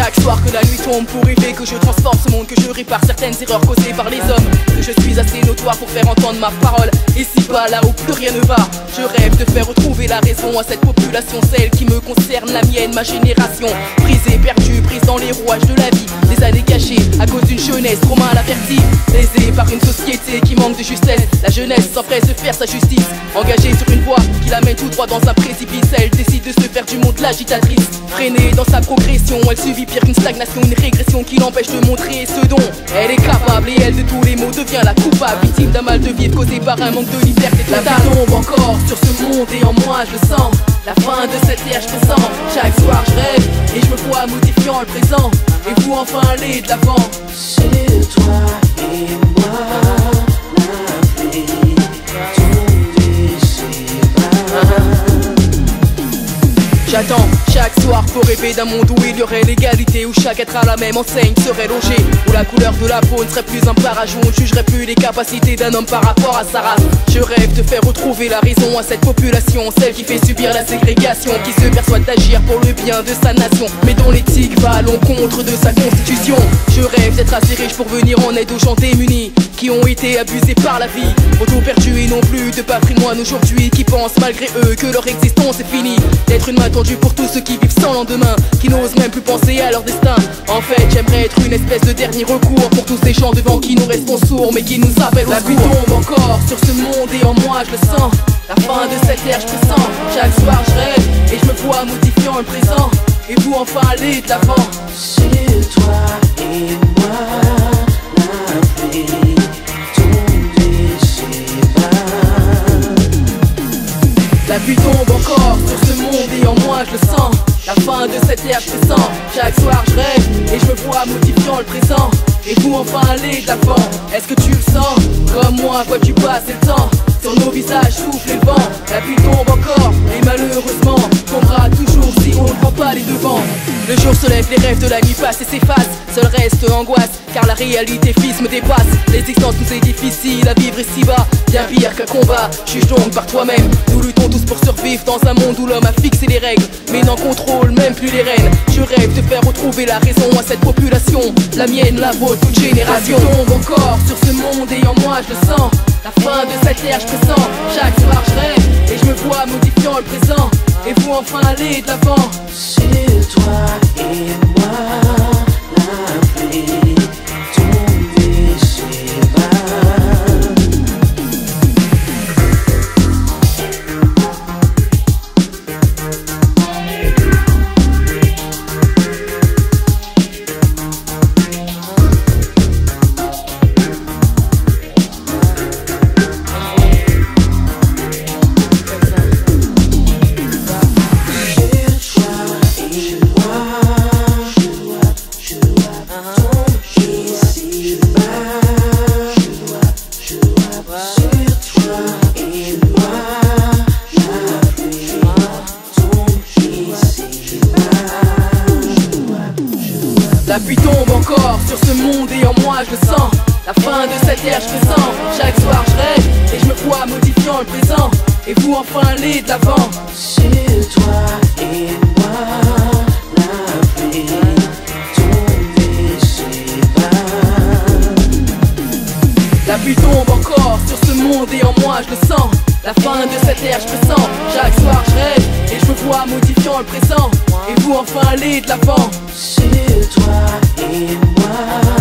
Chaque soir que la nuit tombe pour rêver que je transforme ce monde, que je répare certaines erreurs causées par les hommes, que je suis assez notoire pour faire entendre ma parole. Et si bas là où plus rien ne va, je rêve de faire retrouver la raison à cette population, celle qui me concerne, la mienne, ma génération. Brisée, perdue, prise dans les rouages de la vie, des années cachées à cause d'une jeunesse trop mal avertie, lésée par une société qui manque de justesse. La jeunesse s'empresse de faire sa justice, engagée sur une voie qui la mène tout droit dans un précipice. Elle décide de se faire du monde l'agitatrice, freinée dans sa progression. Elle subit pire qu'une stagnation, une régression qui l'empêche de montrer ce dont elle est capable. Et elle de tous les maux devient la coupable, victime d'un mal de vivre causé par un manque de liberté totale. La vie tombe encore sur ce monde et en moi je le sens. La fin de cette ère je pressens. Chaque soir je rêve et je me vois modifiant le présent. Et vous enfin aller de l'avant. C'est toi et moi, la vie tombe ici-bas. J'attends chaque soir pour rêver d'un monde où il y aurait l'égalité, où chaque être à la même enseigne serait logé, où la couleur de la peau ne serait plus un barrage, où on ne jugerait plus les capacités d'un homme par rapport à sa race. Je rêve de faire retrouver la raison à cette population, celle qui fait subir la ségrégation, qui se persuade d'agir pour le bien de sa nation, mais dont l'éthique va à l'encontre de sa constitution. Je rêve d'être assez riche pour venir en aide aux gens démunis, qui ont été abusés par la vie, auto perdus et non plus de patrimoine aujourd'hui, qui pensent malgré eux que leur existence est finie, d'être une main tendue pour tous ceux qui vivent sans lendemain, qui n'osent même plus penser à leur destin. En fait j'aimerais être une espèce de dernier recours pour tous ces gens devant qui nous restons sourds, mais qui nous appellent au secours. La pluie tombe encore sur ce monde et en moi je le sens. La fin de cette ère je pressens. Chaque soir je rêve et je me vois modifiant le présent. Et vous enfin aller de l'avant. C'est toi et moi, la pluie tombe ici-bas. La pluie tombe encore sur ce monde et en moi je le sens. La fin de cette ère je pressens. Chaque soir je rêve et je me vois modifiant le présent. Et vous enfin aller de l'avant. Est-ce que tu le sens? Comme moi, vois-tu passer le temps? Sur nos visages souffle le vent. La pluie tombe encore et malheureusement tombera toujours si on ne prend pas les devants. Le jour se lève, les rêves de la nuit passent et s'effacent. Seul reste angoisse, car la réalité fixe me dépasse. L'existence nous est difficile à vivre ici-bas, bien pire qu'un combat. Juge donc par toi-même. Nous luttons tous pour survivre dans un monde où l'homme a fixé les règles, mais n'en contrôle même plus les rênes. Je rêve de faire retrouver la raison à cette population, la mienne, la vôtre, toute génération. La pluie tombe encore sur ce monde et en moi je le sens. La fin de cette ère je pressens. Chaque soir je rêve et je me vois modifiant le présent. Et vous enfin aller de l'avant. C'est toi et moi, la pluie tombe ici-bas. La pluie tombe encore sur ce monde et en moi je le sens. La fin de cette ère je pressens. Chaque soir je rêve et je me vois modifiant le présent. Et vous enfin aller de l'avant. C'est toi et moi, la pluie tombe ici-bas. La pluie tombe encore sur ce monde et en moi je le sens. La fin de cette ère je pressens. Chaque soir je rêve et je me vois modifiant le présent. Et vous enfin aller de l'avant. C'est toi et moi.